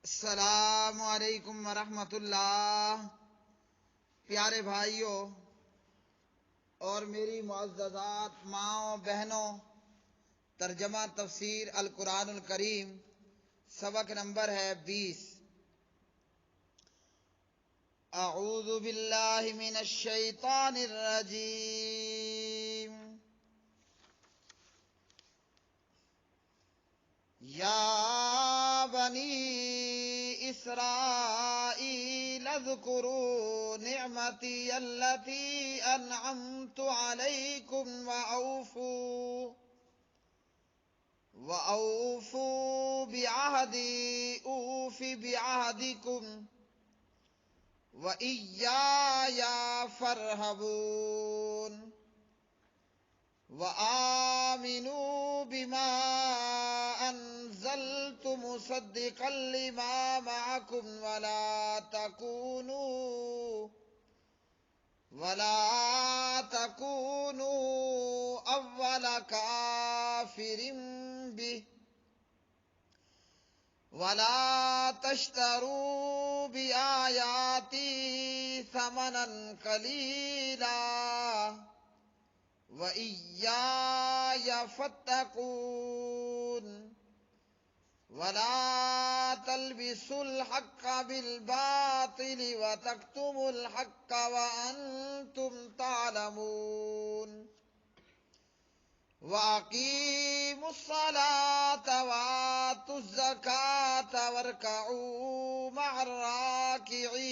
السلام علیکم ورحمۃ اللہ۔ پیارے بھائیوں اور میری معززات ماؤں بہنوں، ترجمہ تفسیر القرآن الکریم، سبق نمبر ہے 20۔ اعوذ باللہ من الشیطان الرجیم۔ یا بنی اسرائیل اذکروا نعمتی التي انعمت علیکم وأوفوا بعہدی اوف بعہدکم وإیایا فارہبون وآمنوا بما أنزلت مصدقا لما معكم ولا تكونوا أول كافر به ولا تشتروا بآياتي ثمنا قليلا وإياي فاتقون ولا تلبسوا الحق بالباطل وتكتموا الحق وأنتم تعلمون وأقيموا الصلاة وآتوا الزكاة واركعوا مع الراكعين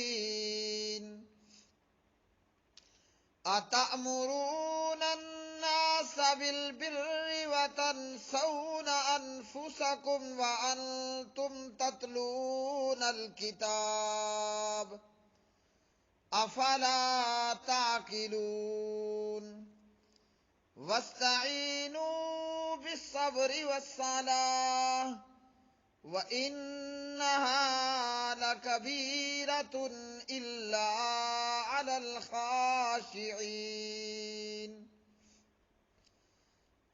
أتأمرون الناس بالبر وتنسون أنفسكم وأنتم تتلون الكتاب أفلا تعقلون واستعينوا بالصبر والصلاة وإنها لكبيرة إلا على الخاشعين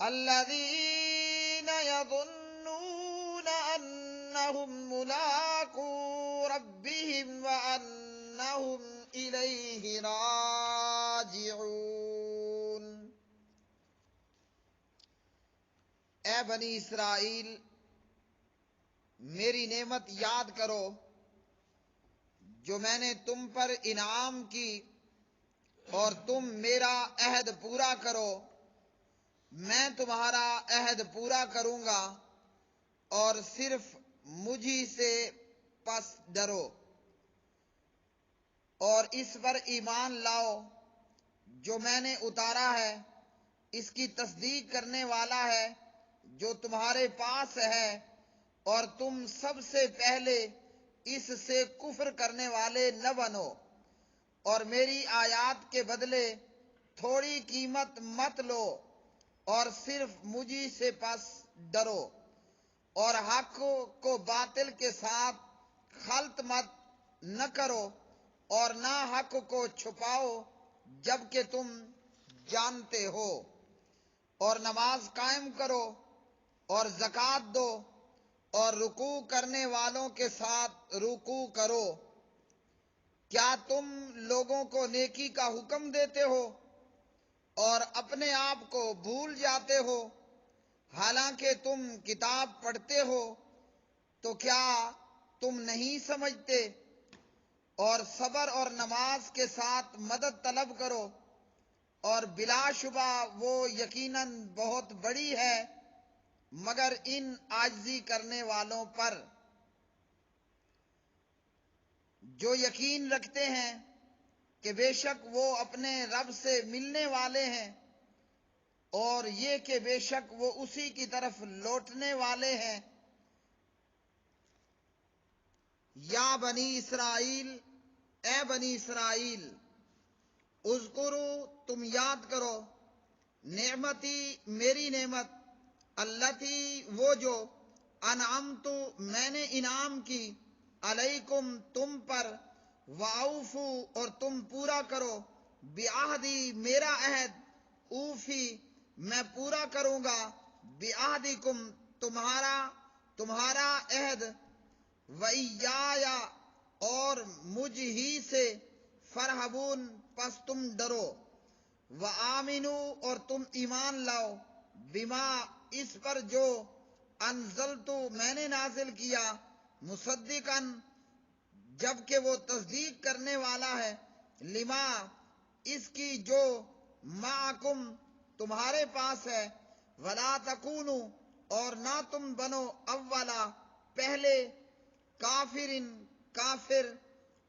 الذين يظنون أنهم ملاقو ربهم وأنهم إليه راجعون۔ اے بنی اسرائیل، میری نعمت یاد کرو جو میں نے تم پر انعام کی، اور تم میرا عہد پورا کرو، میں تمہارا عہد پورا کروں گا، اور صرف مجھی سے پس ڈرو، اور اس پر ایمان لاؤ جو میں نے اتارا ہے، اس کی تصدیق کرنے والا ہے جو تمہارے پاس ہے، اور تم سب سے پہلے اس سے کفر کرنے والے نہ بنو، اور میری آیات کے بدلے تھوڑی قیمت مت لو، اور صرف مجھی سے پس ڈرو، اور حق کو باطل کے ساتھ خلط مت نہ کرو، اور نہ حق کو چھپاؤ جبکہ تم جانتے ہو، اور نماز قائم کرو اور زکوٰۃ دو، اور رکوع کرنے والوں کے ساتھ رکوع کرو۔ کیا تم لوگوں کو نیکی کا حکم دیتے ہو اور اپنے آپ کو بھول جاتے ہو، حالانکہ تم کتاب پڑھتے ہو؟ تو کیا تم نہیں سمجھتے؟ اور صبر اور نماز کے ساتھ مدد طلب کرو، اور بلا شبہ وہ یقیناً بہت بڑی ہے مگر ان عاجزی کرنے والوں پر جو یقین رکھتے ہیں کہ بے شک وہ اپنے رب سے ملنے والے ہیں، اور یہ کہ بے شک وہ اسی کی طرف لوٹنے والے ہیں۔ یا بنی اسرائیل، اے بنی اسرائیل، اذکروا، تم یاد کرو، نعمتی، میری نعمت، التی، وہ جو، انعمت، میں نے انعام کی، علیکم، تم پر، واوفو، اور تم پورا کرو، بعہدی، میرا عہد، اوفی، میں پورا کروں گا، بعہدکم، تمہارا عہد، وَإِيَّایَ اور مجھ ہی سے فرحبون پس تم ڈرو، وَآمِنُوا اور تم ایمان لاؤ، بما اس پر جو انزلتو میں نے نازل کیا، مصدقاً جبکہ وہ تصدیق کرنے والا ہے، لما اس کی جو معکم تمہارے پاس ہے، ولا تکونوا اور نہ تم بنو اولا پہلے کافر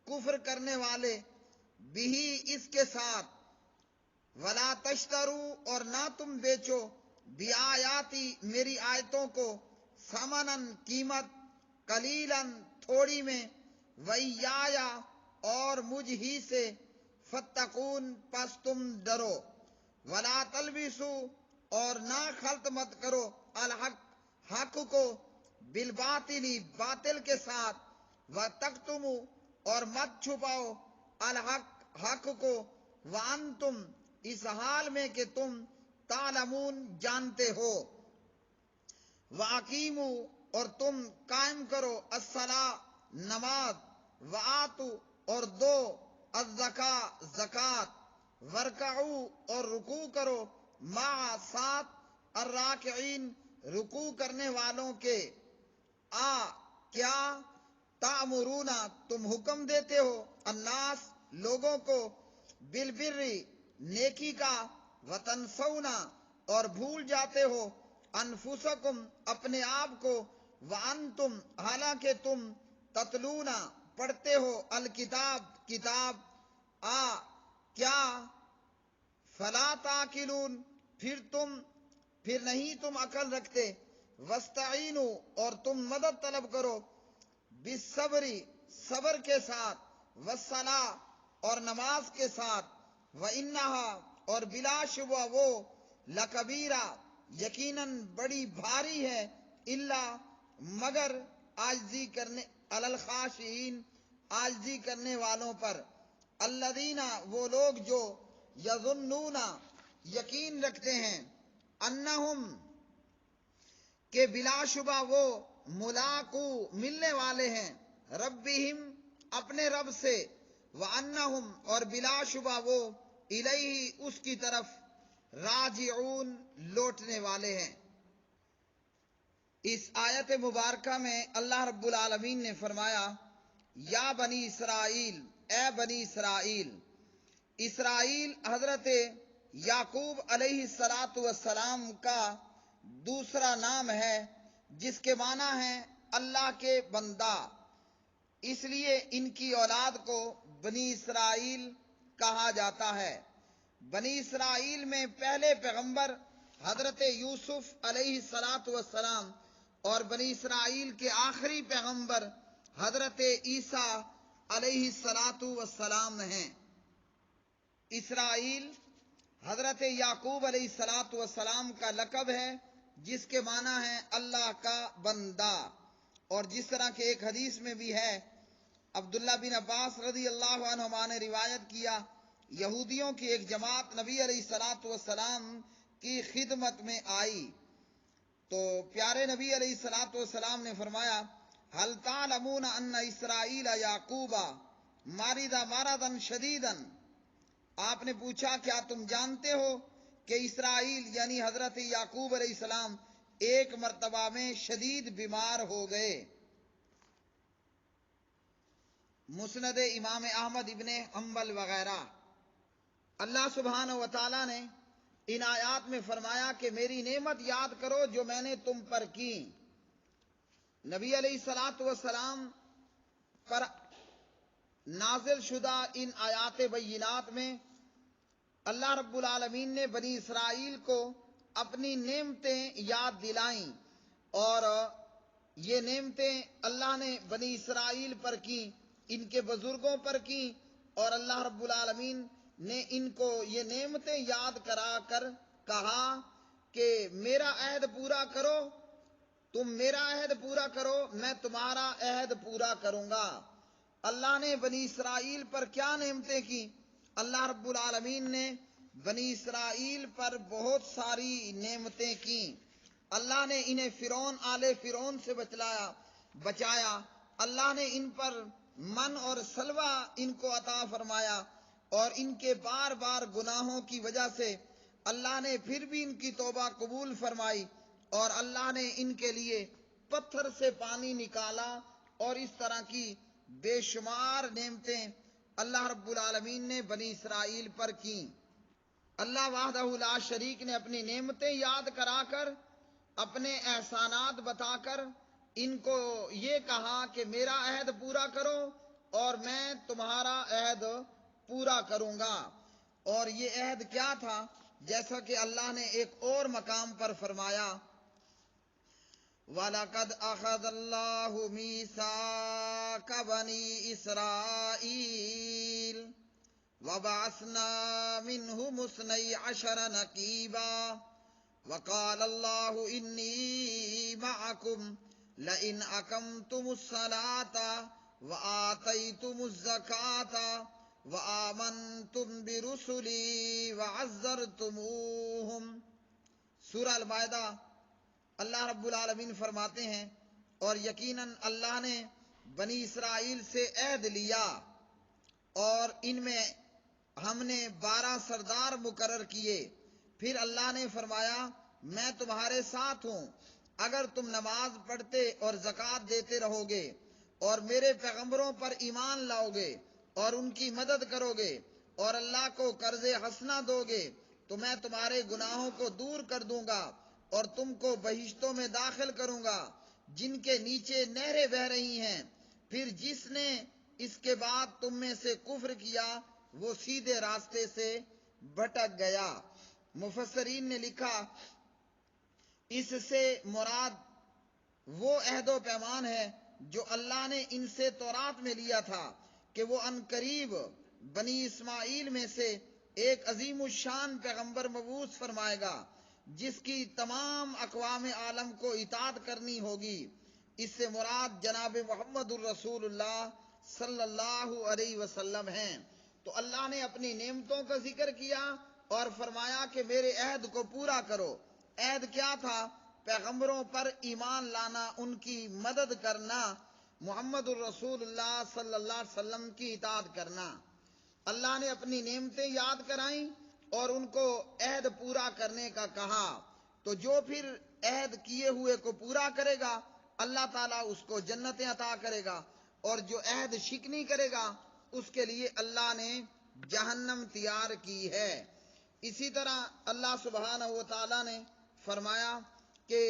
کفر کرنے والے، بھی اس کے ساتھ، ولا تشترو اور نہ تم بیچو، بیااتی میری آیتوں کو، ثمناً قیمت، قلیلاً تھوڑی میں، وَإِيَّایَ اور مجھ ہی سے، فَاتَّقُونِ پس تم ڈرو، ولا تلبسوا اور نہ خلط مت کرو، الحق حق کو، بالباطل باطل کے ساتھ، وَتَکْتُمُوا اور مت چھپاؤ، الحق حق کو، وَأَنْتُمْ اس حال میں کہ تم تعلمون جانتے ہو، وَأَقِیمُوا اور تم قائم کرو، الصلاۃ نماز، وَآتُوا اور دو، الزکاۃ زکوٰۃ، وَارْکَعُوا اور رکوع کرو، مع ساتھ، الراکعین رکوع کرنے والوں کے، کیا تأمرون تم حکم دیتے ہو، الناس لوگوں کو، بالبر نیکی کا، وتنسون اور بھول جاتے ہو، انفسکم اپنے آپ کو، وانتم حالانکہ تم، تتلون پڑھتے ہو، الکتاب کتاب، کیا، فلا تعقلون پھر نہیں تم عقل رکھتے، واستعینوا اور تم مدد طلب کرو، بالصبر صبر کے ساتھ، والصلاۃ اور نماز کے ساتھ، وَإِنَّهَا اور بلا شبہ وہ، لکبیرہ یقیناً بڑی بھاری ہے، الا مگر عاجزی کرنے، علی الخاشعین عاجزی کرنے والوں پر، الذین وہ لوگ جو، یظنون یقین رکھتے ہیں، انہم کہ بلا شبہ وہ، ملاقو ملنے والے ہیں، ربہم اپنے رب سے، وانہم اور بلا شبہ وہ، الیہ اس کی طرف، راجعون لوٹنے والے ہیں۔ اس آیت مبارکہ میں اللہ رب العالمین نے فرمایا، یا بنی اسرائیل اے بنی اسرائیل، اسرائیل حضرت یعقوب علیہ السلام کا دوسرا نام ہے، جس کے معنی ہے اللہ کے بندہ، اس لیے ان کی اولاد کو بنی اسرائیل کہا جاتا ہے۔ بنی اسرائیل میں پہلے پیغمبر حضرت یوسف علیہ السلام اور بنی اسرائیل کے آخری پیغمبر حضرت عیسیٰ علیہ السلام ہیں۔ اسرائیل حضرت یعقوب علیہ السلام کا لقب ہے، جس کے معنی ہے اللہ کا بندہ، اور جس طرح کہ ایک حدیث میں بھی ہے، عبداللہ بن عباس رضی اللہ عنہما نے روایت کیا، یہودیوں کی ایک جماعت نبی علیہ السلام کی خدمت میں آئی تو پیارے نبی علیہ السلام نے فرمایا، هل تعلمون ان اسرائیل یعقوب مرض مرضا شدیدا، آپ نے پوچھا کیا تم جانتے ہو کہ اسرائیل یعنی حضرت یعقوب علیہ السلام ایک مرتبہ میں شدید بیمار ہو گئے۔ مسند امام احمد ابن حنبل وغیرہ۔ اللہ سبحانہ و تعالیٰ نے ان آیات میں فرمایا کہ میری نعمت یاد کرو جو میں نے تم پر کی۔ نبی علیہ السلام پر نازل شدہ ان آیات بینات میں اللہ رب العالمین نے بنی اسرائیل کو اپنی نعمتیں یاد دلائیں، اور یہ نعمتیں اللہ نے بنی اسرائیل پر کی، ان کے بزرگوں پر کی، اور اللہ رب العالمین نے ان کو یہ نعمتیں یاد کرا کر کہا کہ میرا عہد پورا کرو، تم میرا عہد پورا کرو، میں تمہارا عہد پورا کروں گا۔ اللہ نے بنی اسرائیل پر کیا نعمتیں کی؟ اللہ رب العالمین نے بنی اسرائیل پر بہت ساری نعمتیں کی۔ اللہ نے انہیں آل فرعون سے بچایا، اللہ نے ان پر من اور سلوہ ان کو عطا فرمایا، اور ان کے بار بار گناہوں کی وجہ سے اللہ نے پھر بھی ان کی توبہ قبول فرمائی، اور اللہ نے ان کے لیے پتھر سے پانی نکالا، اور اس طرح کی بے شمار نعمتیں اللہ رب العالمین نے بنی اسرائیل پر کیں۔ اللہ وحدہ لا شریک نے اپنی نعمتیں یاد کرا کر، اپنے احسانات بتا کر ان کو یہ کہا کہ میرا عہد پورا کرو اور میں تمہارا عہد پورا کروں گا۔ اور یہ عہد کیا تھا؟ جیسا کہ اللہ نے ایک اور مقام پر فرمایا، وَلَقَدْ أَخَذَ اللَّهُ مِيثَاقَ بَنِي إِسْرَائِيلَ وَبَعَثْنَا مِنْهُمُ 12 نَقِيبًا وَقَالَ اللَّهُ إِنِّي مَعَكُمْ لَئِنْ أَقَمْتُمُ الصَّلَاةَ وَآتَيْتُمُ الزَّكَاةَ وَآمَنْتُمْ بِرُسُلِي وَعَزَّرْتُمُوهُمْ۔ سورہ المائدہ۔ اللہ رب العالمین فرماتے ہیں، اور یقیناً اللہ نے بنی اسرائیل سے عہد لیا، اور ان میں ہم نے 12 سردار مقرر کیے۔ پھر اللہ نے فرمایا میں تمہارے ساتھ ہوں اگر تم نماز پڑھتے اور زکوٰۃ دیتے رہو گے اور میرے پیغمبروں پر ایمان لاؤ گے اور ان کی مدد کرو گے اور اللہ کو قرض حسنہ دو گے تو میں تمہارے گناہوں کو دور کر دوں گا اور تم کو بہشتوں میں داخل کروں گا جن کے نیچے نہریں بہہ رہی ہیں۔ پھر جس نے اس کے بعد تم میں سے کفر کیا وہ سیدھے راستے سے بھٹک گیا۔ مفسرین نے لکھا اس سے مراد وہ عہد و پیمان ہے جو اللہ نے ان سے تورات میں لیا تھا کہ وہ عنقریب بنی اسماعیل میں سے ایک عظیم الشان پیغمبر مبعوث فرمائے گا جس کی تمام اقوام عالم کو اطاعت کرنی ہوگی۔ اس سے مراد جناب محمد الرسول اللہ صلی اللہ علیہ وسلم ہیں۔ تو اللہ نے اپنی نعمتوں کا ذکر کیا اور فرمایا کہ میرے عہد کو پورا کرو۔ عہد کیا تھا؟ پیغمبروں پر ایمان لانا، ان کی مدد کرنا، محمد الرسول اللہ صلی اللہ علیہ وسلم کی اطاعت کرنا۔ اللہ نے اپنی نعمتیں یاد کرائیں اور ان کو عہد پورا کرنے کا کہا، تو جو پھر عہد کیے ہوئے کو پورا کرے گا اللہ تعالیٰ اس کو جنتیں عطا کرے گا، اور جو عہد شکنی کرے گا اس کے لیے اللہ نے جہنم تیار کی ہے۔ اسی طرح اللہ سبحانہ و تعالیٰ نے فرمایا کہ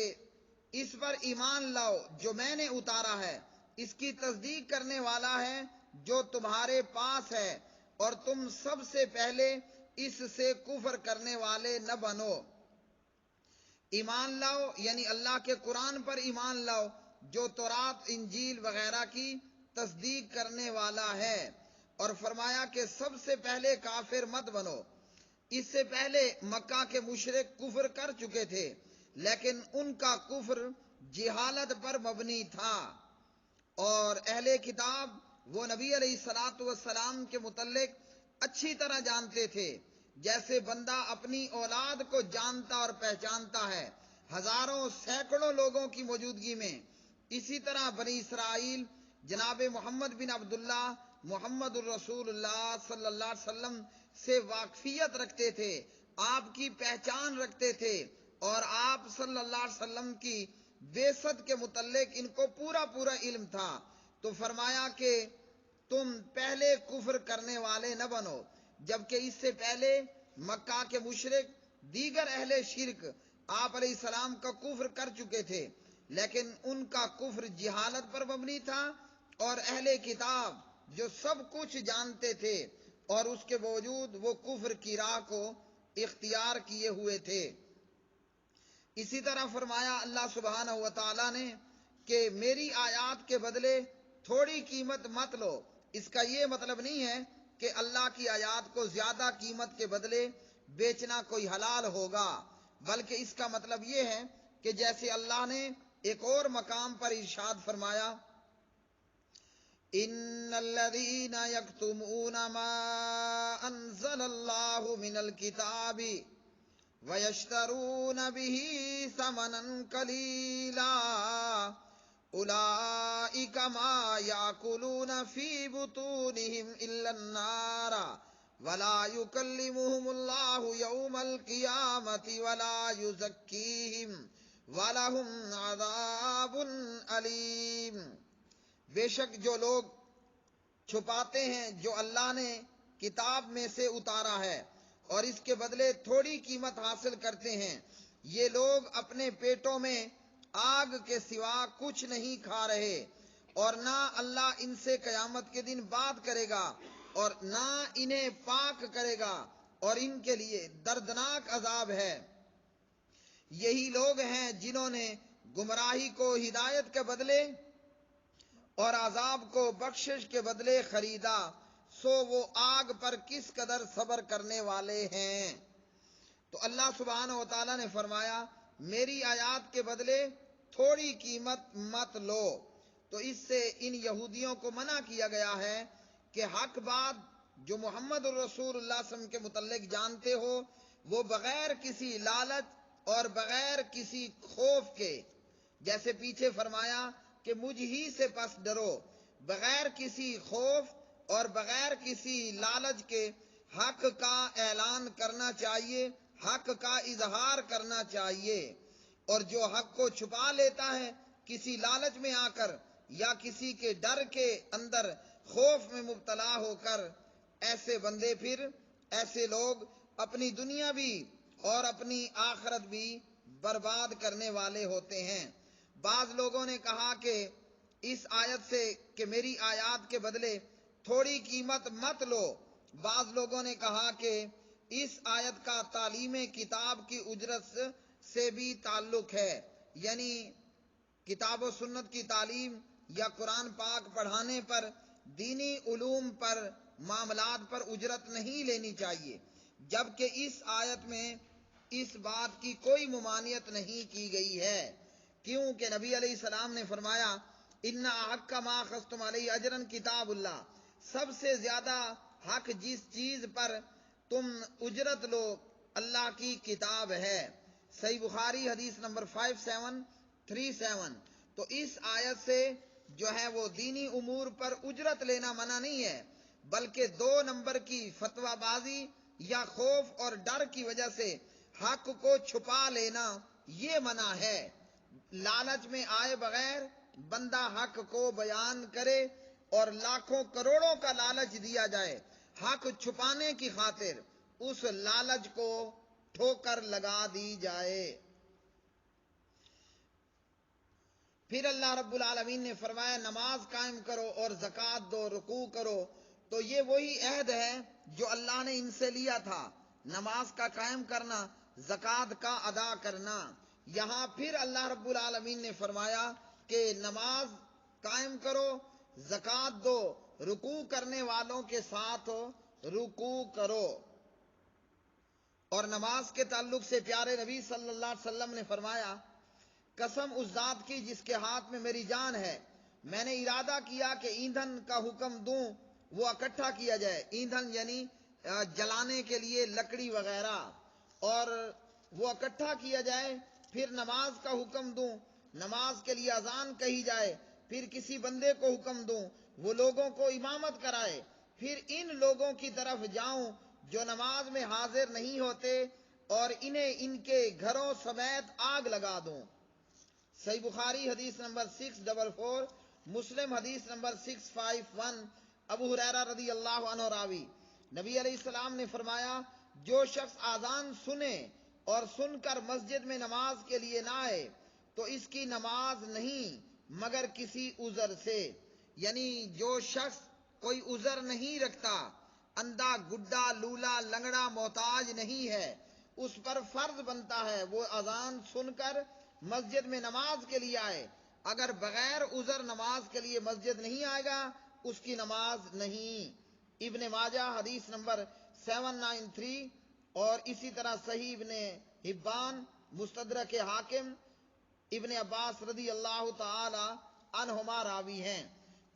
اس پر ایمان لاؤ جو میں نے اتارا ہے، اس کی تصدیق کرنے والا ہے جو تمہارے پاس ہے، اور تم سب سے پہلے اس سے کفر کرنے والے نہ بنو۔ ایمان لاؤ یعنی اللہ کے قرآن پر ایمان لاؤ جو تورات، انجیل وغیرہ کی تصدیق کرنے والا ہے، اور فرمایا کہ سب سے پہلے کافر مت بنو۔ اس سے پہلے مکہ کے مشرک کفر کر چکے تھے، لیکن ان کا کفر جہالت پر مبنی تھا، اور اہل کتاب وہ نبی علیہ الصلاۃ والسلام کے متعلق اچھی طرح جانتے تھے جیسے بندہ اپنی اولاد کو جانتا اور پہچانتا ہے ہزاروں سینکڑوں لوگوں کی موجودگی میں۔ اسی طرح بنی اسرائیل جناب محمد بن عبداللہ محمد الرسول اللہ صلی اللہ علیہ وسلم سے واقفیت رکھتے تھے، آپ کی پہچان رکھتے تھے، اور آپ صلی اللہ علیہ وسلم کی بعثت کے متعلق ان کو پورا علم تھا۔ تو فرمایا کہ تم پہلے کفر کرنے والے نہ بنو، جبکہ اس سے پہلے مکہ کے مشرک دیگر اہل شرک آپ علیہ السلام کا کفر کر چکے تھے، لیکن ان کا کفر جہالت پر مبنی تھا، اور اہل کتاب جو سب کچھ جانتے تھے اور اس کے باوجود وہ کفر کی راہ کو اختیار کیے ہوئے تھے۔ اسی طرح فرمایا اللہ سبحانہ و تعالیٰ نے کہ میری آیات کے بدلے تھوڑی قیمت مت لو۔ اس کا یہ مطلب نہیں ہے کہ اللہ کی آیات کو زیادہ قیمت کے بدلے بیچنا کوئی حلال ہوگا، بلکہ اس کا مطلب یہ ہے کہ جیسے اللہ نے ایک اور مقام پر ارشاد فرمایا، ان الذين يكتمون ما انزل الله من الكتاب ويشترون به ثمنا قليلا اولئک ما یاکلون فی بطونہم الا النار ولا یکلمہم اللہ یوم القیامۃ ولا یزکیہم وَلَهُمْ عَذَابٌ علیم۔ بے شک جو لوگ چھپاتے ہیں جو اللہ نے کتاب میں سے اتارا ہے اور اس کے بدلے تھوڑی قیمت حاصل کرتے ہیں، یہ لوگ اپنے پیٹوں میں آگ کے سوا کچھ نہیں کھا رہے، اور نہ اللہ ان سے قیامت کے دن بات کرے گا اور نہ انہیں پاک کرے گا، اور ان کے لیے دردناک عذاب ہے۔ یہی لوگ ہیں جنہوں نے گمراہی کو ہدایت کے بدلے اور عذاب کو بخشش کے بدلے خریدا، سو وہ آگ پر کس قدر صبر کرنے والے ہیں۔ تو اللہ سبحانہ و تعالیٰ نے فرمایا میری آیات کے بدلے تھوڑی قیمت مت لو۔ تو اس سے ان یہودیوں کو منع کیا گیا ہے کہ حق بات جو محمد الرسول اللہ صلی اللہ علیہ وسلم کے متعلق جانتے ہو وہ بغیر کسی لالچ اور بغیر کسی خوف کے، جیسے پیچھے فرمایا کہ مجھ ہی سے پس ڈرو، بغیر کسی خوف اور بغیر کسی لالچ کے حق کا اعلان کرنا چاہیے، حق کا اظہار کرنا چاہیے۔ اور جو حق کو چھپا لیتا ہے کسی لالچ میں آ کر یا کسی کے ڈر کے اندر خوف میں مبتلا ہو کر، ایسے بندے پھر ایسے لوگ اپنی دنیا بھی اور اپنی آخرت بھی برباد کرنے والے ہوتے ہیں۔ بعض لوگوں نے کہا کہ اس آیت سے کہ میری آیات کے بدلے تھوڑی قیمت مت لو، بعض لوگوں نے کہا کہ اس آیت کا تعلیم کتاب کی اجرت سے بھی تعلق ہے، یعنی کتاب و سنت کی تعلیم یا قرآن پاک پڑھانے پر، دینی علوم پر، معاملات پر اجرت نہیں لینی چاہیے، جبکہ اس آیت میں اس بات کی کوئی ممانعت نہیں کی گئی ہے، کیونکہ نبی علیہ السلام نے فرمایا ان حق ما اخذتم علیہ اجرا کتاب اللہ، سب سے زیادہ حق جس چیز پر تم اجرت لو اللہ کی کتاب ہے۔ صحیح بخاری حدیث نمبر 5737۔ تو اس آیت سے جو ہے وہ دینی امور پر اجرت لینا منع نہیں ہے، بلکہ 2 نمبر کی فتویٰ بازی یا خوف اور ڈر کی وجہ سے حق کو چھپا لینا یہ منع ہے۔ لالچ میں آئے بغیر بندہ حق کو بیان کرے اور لاکھوں کروڑوں کا لالچ دیا جائے حق چھپانے کی خاطر، اس لالچ کو ٹھوکر لگا دی جائے۔ پھر اللہ رب العالمین نے فرمایا نماز قائم کرو اور زکوٰۃ دو، رکوع کرو۔ تو یہ وہی عہد ہے جو اللہ نے ان سے لیا تھا، نماز کا قائم کرنا، زکوٰۃ کا ادا کرنا۔ یہاں پھر اللہ رب العالمین نے فرمایا کہ نماز قائم کرو، زکوٰۃ دو، رکوع کرنے والوں کے ساتھ رکوع کرو۔ اور نماز کے تعلق سے پیارے نبی صلی اللہ علیہ وسلم نے فرمایا قسم اس ذات کی جس کے ہاتھ میں میری جان ہے، میں نے ارادہ کیا کہ ایندھن کا حکم دوں وہ اکٹھا کیا جائے، ایندھن یعنی جلانے کے لیے لکڑی وغیرہ، اور وہ اکٹھا کیا جائے، پھر نماز کا حکم دوں، نماز کے لیے اذان کہی جائے، پھر کسی بندے کو حکم دوں وہ لوگوں کو امامت کرائے، پھر ان لوگوں کی طرف جاؤں جو نماز میں حاضر نہیں ہوتے اور انہیں ان کے گھروں سمیت آگ لگا دوں۔ صحیح بخاری حدیث نمبر 644، مسلم حدیث نمبر 651۔ ابو ہریرہ رضی اللہ عنہ راوی، نبی علیہ السلام نے فرمایا جو شخص آذان سنے اور سن کر مسجد میں نماز کے لیے نہ آئے تو اس کی نماز نہیں مگر کسی عذر سے، یعنی جو شخص کوئی عذر نہیں رکھتا، اندھا، گڈا، لولا، لنگڑا، محتاج نہیں ہے، اس پر فرض بنتا ہے وہ اذان سن کر مسجد میں نماز کے لیے آئے، اگر بغیر عذر نماز کے لیے مسجد نہیں آئے گا اس کی نماز نہیں۔ ابن ماجہ حدیث نمبر 793، اور اسی طرح صحیح ابن حبان، مستدرک حاکم، ابن عباس رضی اللہ تعالی عنہما راوی ہیں۔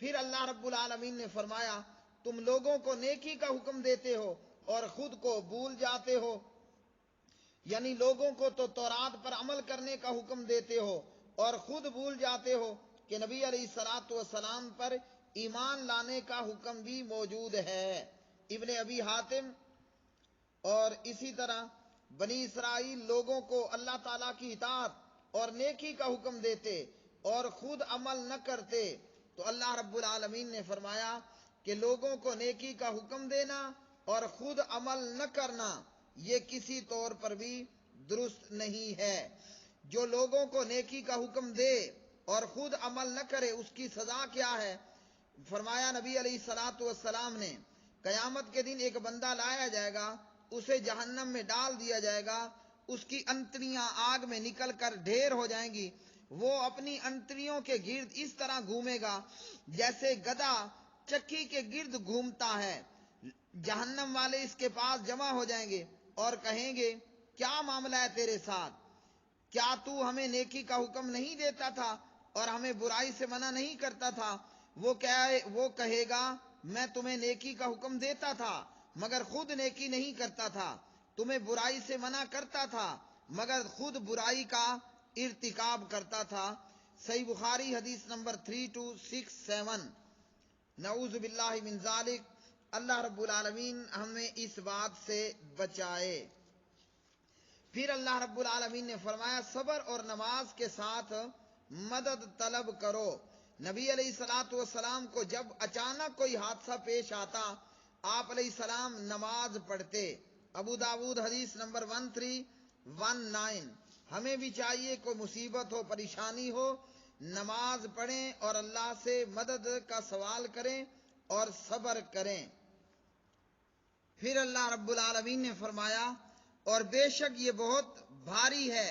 پھر اللہ رب العالمین نے فرمایا تم لوگوں کو نیکی کا حکم دیتے ہو اور خود کو بھول جاتے ہو، یعنی لوگوں کو تو تورات پر عمل کرنے کا حکم دیتے ہو اور خود بھول جاتے ہو، کہ نبی علیہ الصلوۃ والسلام پر ایمان لانے کا حکم بھی موجود ہے۔ ابن ابی حاتم اور اسی طرح بنی اسرائیل لوگوں کو اللہ تعالیٰ کی اطاعت اور نیکی کا حکم دیتے اور خود عمل نہ کرتے، تو اللہ رب العالمین نے فرمایا کہ لوگوں کو نیکی کا حکم دینا اور خود عمل نہ کرنا یہ کسی طور پر بھی درست نہیں ہے۔ جو لوگوں کو نیکی کا حکم دے اور خود عمل نہ کرے اس کی سزا کیا ہے؟ فرمایا نبی علیہ الصلوۃ والسلام نے، قیامت کے دن ایک بندہ لایا جائے گا، اسے جہنم میں ڈال دیا جائے گا، اس کی انتڑیاں آگ میں نکل کر ڈھیر ہو جائیں گی، وہ اپنی انتڑیوں کے گرد اس طرح گھومے گا جیسے گدھا چکی کے گرد گھومتا ہے۔ جہنم والے اس کے پاس جمع ہو جائیں گے اور کہیں گے کیا معاملہ ہے تیرے ساتھ؟ کیا تو ہمیں نیکی کا حکم نہیں دیتا تھا اور ہمیں برائی سے منع نہیں کرتا تھا؟ وہ کہے گا میں تمہیں نیکی کا حکم دیتا تھا مگر خود نیکی نہیں کرتا تھا، تمہیں برائی سے منع کرتا تھا مگر خود برائی کا ارتکاب کرتا تھا۔ صحیح بخاری حدیث نمبر 3267۔ نعوذ باللہ من ذالک۔ اللہ رب العالمین ہمیں اس بات سے بچائے۔ پھر اللہ رب العالمین نے فرمایا صبر اور نماز کے ساتھ مدد طلب کرو۔ نبی علیہ الصلوۃ والسلام کو جب اچانک کوئی حادثہ پیش آتا آپ علیہ السلام نماز پڑھتے۔ ابو داود حدیث نمبر 1319۔ ہمیں بھی چاہیے کوئی مصیبت ہو پریشانی ہو نماز پڑھیں اور اللہ سے مدد کا سوال کریں اور صبر کریں۔ پھر اللہ رب العالمین نے فرمایا اور بے شک یہ بہت بھاری ہے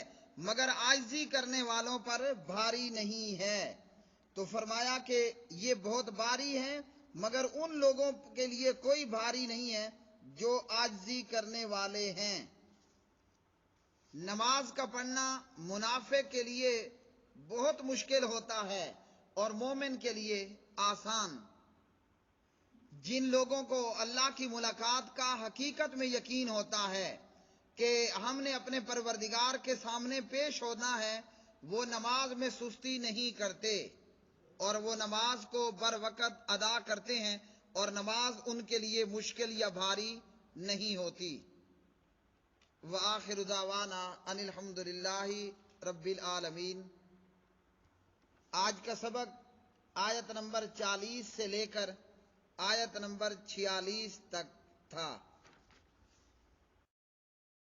مگر عاجزی کرنے والوں پر بھاری نہیں ہے۔ تو فرمایا کہ یہ بہت بھاری ہے مگر ان لوگوں کے لیے کوئی بھاری نہیں ہے جو عاجزی کرنے والے ہیں۔ نماز کا پڑھنا منافق کے لیے بہت مشکل ہوتا ہے اور مومن کے لیے آسان۔ جن لوگوں کو اللہ کی ملاقات کا حقیقت میں یقین ہوتا ہے کہ ہم نے اپنے پروردگار کے سامنے پیش ہونا ہے، وہ نماز میں سستی نہیں کرتے اور وہ نماز کو بر وقت ادا کرتے ہیں اور نماز ان کے لیے مشکل یا بھاری نہیں ہوتی۔ وآخر دعوانا ان الحمد للہ رب العالمین۔ آج کا سبق آیت نمبر 40 سے لے کر آیت نمبر 46 تک تھا۔